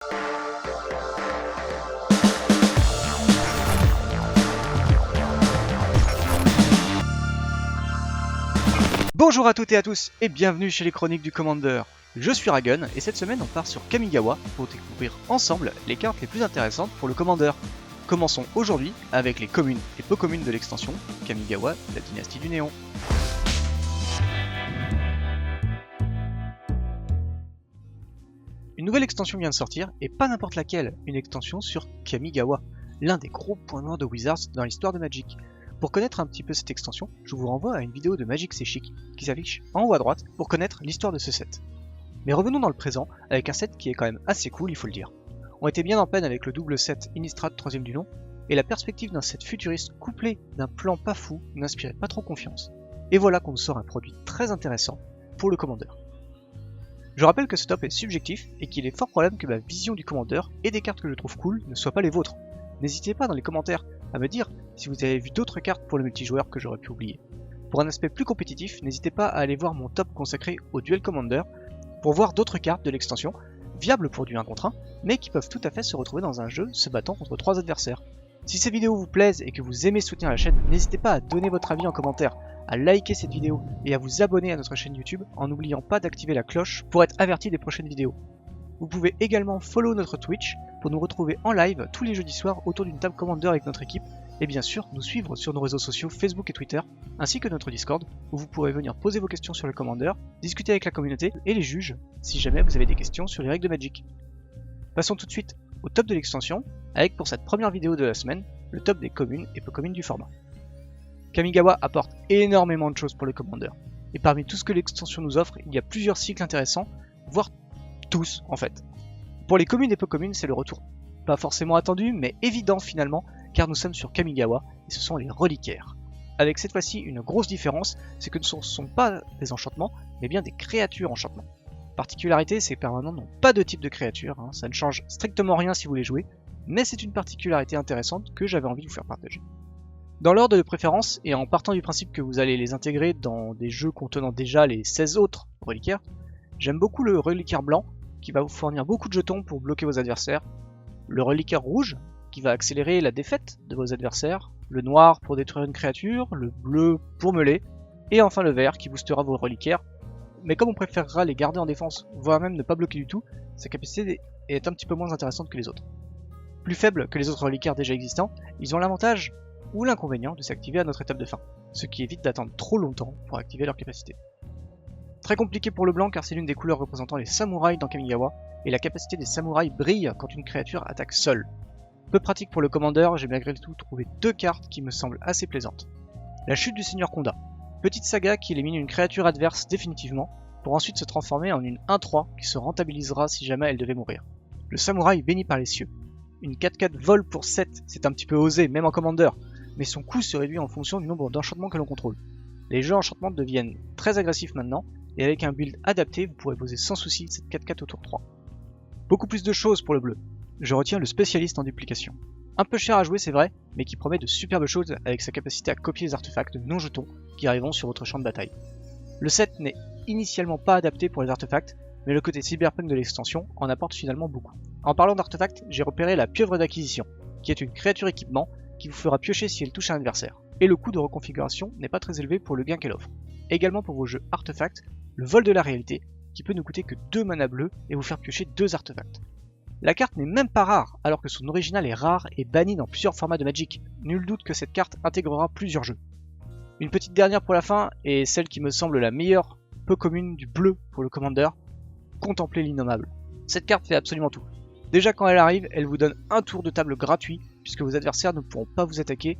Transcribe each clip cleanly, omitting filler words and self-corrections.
Bonjour à toutes et à tous et bienvenue chez les Chroniques du Commander. Je suis Ragun et cette semaine on part sur Kamigawa pour découvrir ensemble les cartes les plus intéressantes pour le Commander. Commençons aujourd'hui avec les communes et peu communes de l'extension Kamigawa, la dynastie du néon. Une nouvelle extension vient de sortir et pas n'importe laquelle, une extension sur Kamigawa, l'un des gros points noirs de Wizards dans l'histoire de Magic. Pour connaître un petit peu cette extension, je vous renvoie à une vidéo de Magic C'est Chic qui s'affiche en haut à droite pour connaître l'histoire de ce set. Mais revenons dans le présent avec un set qui est quand même assez cool, il faut le dire. On était bien en peine avec le double set Innistrad 3ème du nom, et la perspective d'un set futuriste couplé d'un plan pas fou n'inspirait pas trop confiance. Et voilà qu'on nous sort un produit très intéressant pour le Commander. Je rappelle que ce top est subjectif et qu'il est fort probable que ma vision du Commander et des cartes que je trouve cool ne soient pas les vôtres. N'hésitez pas dans les commentaires à me dire si vous avez vu d'autres cartes pour le multijoueur que j'aurais pu oublier. Pour un aspect plus compétitif, n'hésitez pas à aller voir mon top consacré au Duel Commander pour voir d'autres cartes de l'extension, viables pour du 1 contre 1, mais qui peuvent tout à fait se retrouver dans un jeu se battant contre 3 adversaires. Si ces vidéos vous plaisent et que vous aimez soutenir la chaîne, n'hésitez pas à donner votre avis en commentaire, à liker cette vidéo et à vous abonner à notre chaîne YouTube en n'oubliant pas d'activer la cloche pour être averti des prochaines vidéos. Vous pouvez également follow notre Twitch pour nous retrouver en live tous les jeudis soirs autour d'une table Commander avec notre équipe et bien sûr nous suivre sur nos réseaux sociaux Facebook et Twitter ainsi que notre Discord où vous pourrez venir poser vos questions sur le Commander, discuter avec la communauté et les juges si jamais vous avez des questions sur les règles de Magic. Passons tout de suite au top de l'extension avec pour cette première vidéo de la semaine le top des communes et peu communes du format. Kamigawa apporte énormément de choses pour le Commander et parmi tout ce que l'extension nous offre il y a plusieurs cycles intéressants, voire tous en fait. Pour les communes et peu communes, c'est le retour pas forcément attendu, mais évident finalement, car nous sommes sur Kamigawa et ce sont les reliquaires. Avec cette fois-ci une grosse différence, c'est que ce ne sont pas des enchantements, mais bien des créatures enchantements. Particularité, ces permanents n'ont pas de type de créature, ça ne change strictement rien si vous les jouez, mais c'est une particularité intéressante que j'avais envie de vous faire partager. Dans l'ordre de préférence, et en partant du principe que vous allez les intégrer dans des jeux contenant déjà les 16 autres reliquaires, j'aime beaucoup le reliquaire blanc, qui va vous fournir beaucoup de jetons pour bloquer vos adversaires, le reliquaire rouge qui va accélérer la défaite de vos adversaires, le noir pour détruire une créature, le bleu pour meuler, et enfin le vert qui boostera vos reliquaires, mais comme on préférera les garder en défense, voire même ne pas bloquer du tout, sa capacité est un petit peu moins intéressante que les autres. Plus faibles que les autres reliquaires déjà existants, ils ont l'avantage ou l'inconvénient de s'activer à notre étape de fin, ce qui évite d'attendre trop longtemps pour activer leur capacité. Très compliqué pour le blanc car c'est l'une des couleurs représentant les samouraïs dans Kamigawa, et la capacité des samouraïs brille quand une créature attaque seule. Peu pratique pour le Commander, j'ai malgré tout trouvé deux cartes qui me semblent assez plaisantes. La chute du Seigneur Konda, petite saga qui élimine une créature adverse définitivement, pour ensuite se transformer en une 1-3 qui se rentabilisera si jamais elle devait mourir. Le samouraï béni par les cieux. Une 4-4 vol pour 7, c'est un petit peu osé, même en Commander, mais son coût se réduit en fonction du nombre d'enchantements que l'on contrôle. Les jeux enchantements deviennent très agressifs maintenant, et avec un build adapté, vous pourrez poser sans souci cette 4-4 au tour 3. Beaucoup plus de choses pour le bleu. Je retiens le spécialiste en duplication. Un peu cher à jouer c'est vrai, mais qui promet de superbes choses avec sa capacité à copier les artefacts non jetons qui arriveront sur votre champ de bataille. Le set n'est initialement pas adapté pour les artefacts, mais le côté cyberpunk de l'extension en apporte finalement beaucoup. En parlant d'artefacts, j'ai repéré la pieuvre d'acquisition, qui est une créature équipement qui vous fera piocher si elle touche un adversaire. Et le coût de reconfiguration n'est pas très élevé pour le gain qu'elle offre. Également pour vos jeux artefacts, le vol de la réalité, qui peut ne coûter que 2 mana bleus et vous faire piocher 2 artefacts. La carte n'est même pas rare, alors que son original est rare et banni dans plusieurs formats de Magic. Nul doute que cette carte intégrera plusieurs jeux. Une petite dernière pour la fin, et celle qui me semble la meilleure peu commune du bleu pour le Commander, contempler l'innommable. Cette carte fait absolument tout. Déjà quand elle arrive, elle vous donne un tour de table gratuit, puisque vos adversaires ne pourront pas vous attaquer,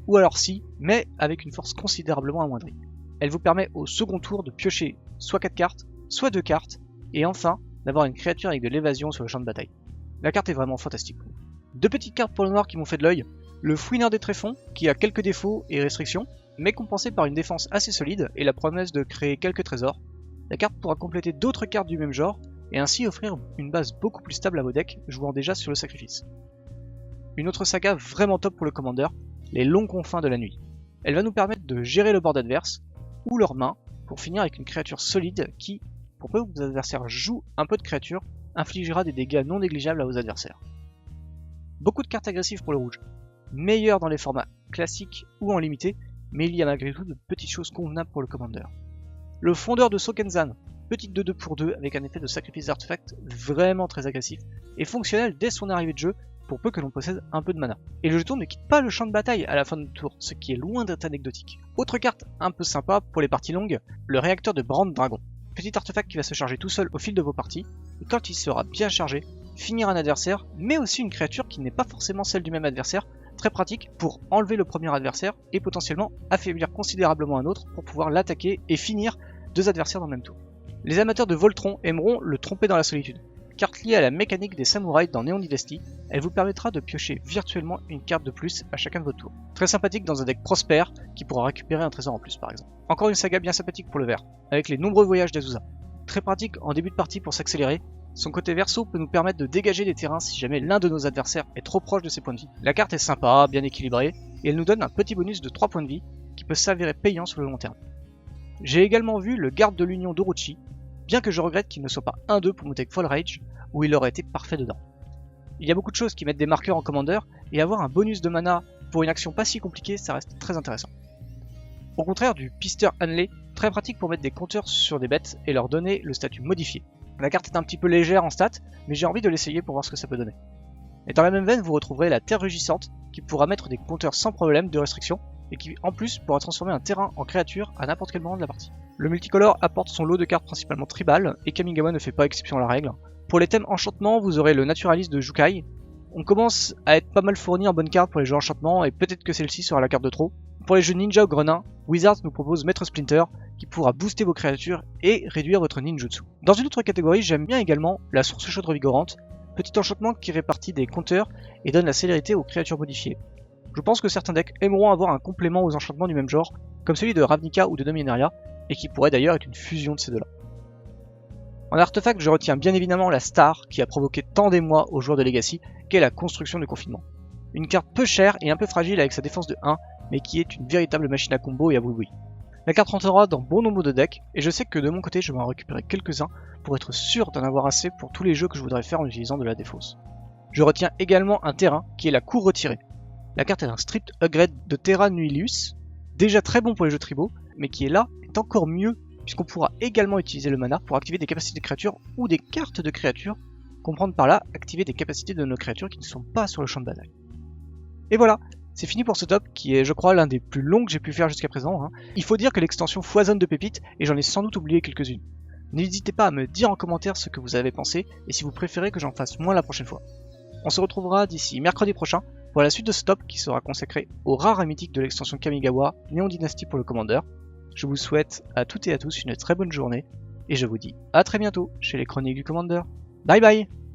ou alors si, mais avec une force considérablement amoindrie. Elle vous permet au second tour de piocher soit 4 cartes, soit 2 cartes, et enfin d'avoir une créature avec de l'évasion sur le champ de bataille. La carte est vraiment fantastique. Deux petites cartes pour le noir qui m'ont fait de l'œil, le Fouineur des Tréfonds qui a quelques défauts et restrictions, mais compensé par une défense assez solide et la promesse de créer quelques trésors. La carte pourra compléter d'autres cartes du même genre, et ainsi offrir une base beaucoup plus stable à vos decks, jouant déjà sur le sacrifice. Une autre saga vraiment top pour le Commander, les longs confins de la nuit. Elle va nous permettre de gérer le board adverse, ou leurs mains, pour finir avec une créature solide qui, pour peu que vos adversaires jouent un peu de créature, infligera des dégâts non négligeables à vos adversaires. Beaucoup de cartes agressives pour le rouge, meilleures dans les formats classiques ou en limité, mais il y a malgré tout de petites choses convenables pour le commander. Le fondeur de Sokenzan, petite 2-2 pour 2 avec un effet de sacrifice d'artefact vraiment très agressif, et fonctionnel dès son arrivée de jeu pour peu que l'on possède un peu de mana. Et le jeton ne quitte pas le champ de bataille à la fin du tour, ce qui est loin d'être anecdotique. Autre carte un peu sympa pour les parties longues, le réacteur de Brand Dragon. Petit artefact qui va se charger tout seul au fil de vos parties, et quand il sera bien chargé, finir un adversaire, mais aussi une créature qui n'est pas forcément celle du même adversaire, très pratique pour enlever le premier adversaire et potentiellement affaiblir considérablement un autre pour pouvoir l'attaquer et finir deux adversaires dans le même tour. Les amateurs de Voltron aimeront le Tromper dans la solitude. Carte liée à la mécanique des samouraïs dans Neon Dynasty, elle vous permettra de piocher virtuellement une carte de plus à chacun de vos tours. Très sympathique dans un deck prospère qui pourra récupérer un trésor en plus par exemple. Encore une saga bien sympathique pour le vert, avec les nombreux voyages d'Azusa. Très pratique en début de partie pour s'accélérer, son côté verso peut nous permettre de dégager des terrains si jamais l'un de nos adversaires est trop proche de ses points de vie. La carte est sympa, bien équilibrée, et elle nous donne un petit bonus de 3 points de vie qui peut s'avérer payant sur le long terme. J'ai également vu le garde de l'Union d'Orochi, bien que je regrette qu'il ne soit pas 1-2 pour mon deck Fall Rage, où il aurait été parfait dedans. Il y a beaucoup de choses qui mettent des marqueurs en commander, et avoir un bonus de mana pour une action pas si compliquée, ça reste très intéressant. Au contraire du Pister Hanley, très pratique pour mettre des compteurs sur des bêtes et leur donner le statut modifié. La carte est un petit peu légère en stats, mais j'ai envie de l'essayer pour voir ce que ça peut donner. Et dans la même veine, vous retrouverez la Terre Rugissante, qui pourra mettre des compteurs sans problème de restriction, et qui en plus pourra transformer un terrain en créature à n'importe quel moment de la partie. Le multicolore apporte son lot de cartes principalement tribales, et Kamigawa ne fait pas exception à la règle. Pour les thèmes enchantement, vous aurez le naturaliste de Jukai. On commence à être pas mal fourni en bonnes cartes pour les jeux enchantement, et peut-être que celle-ci sera la carte de trop. Pour les jeux ninja ou grenin, Wizards nous propose Maître Splinter, qui pourra booster vos créatures et réduire votre ninjutsu. Dans une autre catégorie, j'aime bien également la source chaude revigorante, petit enchantement qui répartit des compteurs et donne la célérité aux créatures modifiées. Je pense que certains decks aimeront avoir un complément aux enchantements du même genre, comme celui de Ravnica ou de Dominaria, et qui pourrait d'ailleurs être une fusion de ces deux-là. En artefact, je retiens bien évidemment la star qui a provoqué tant d'émoi aux joueurs de Legacy, qu'est la construction du confinement. Une carte peu chère et un peu fragile avec sa défense de 1, mais qui est une véritable machine à combo et à boui-boui. La carte rentrera dans bon nombre de decks, et je sais que de mon côté je vais en récupérer quelques-uns pour être sûr d'en avoir assez pour tous les jeux que je voudrais faire en utilisant de la défausse. Je retiens également un terrain qui est la cour retirée. La carte est un stripped upgrade de Terra Nihilus, déjà très bon pour les jeux tribaux, mais qui est là est encore mieux puisqu'on pourra également utiliser le mana pour activer des capacités de créatures ou des cartes de créatures, comprendre par là activer des capacités de nos créatures qui ne sont pas sur le champ de bataille. Et voilà, c'est fini pour ce top qui est je crois l'un des plus longs que j'ai pu faire jusqu'à présent. Il faut dire que l'extension foisonne de pépites et j'en ai sans doute oublié quelques-unes. N'hésitez pas à me dire en commentaire ce que vous avez pensé et si vous préférez que j'en fasse moins la prochaine fois. On se retrouvera d'ici mercredi prochain pour la suite de ce top qui sera consacré aux rares et mythiques de l'extension Kamigawa Neon Dynasty pour le Commander. Je vous souhaite à toutes et à tous une très bonne journée et je vous dis à très bientôt chez les Chroniques du Commander. Bye bye!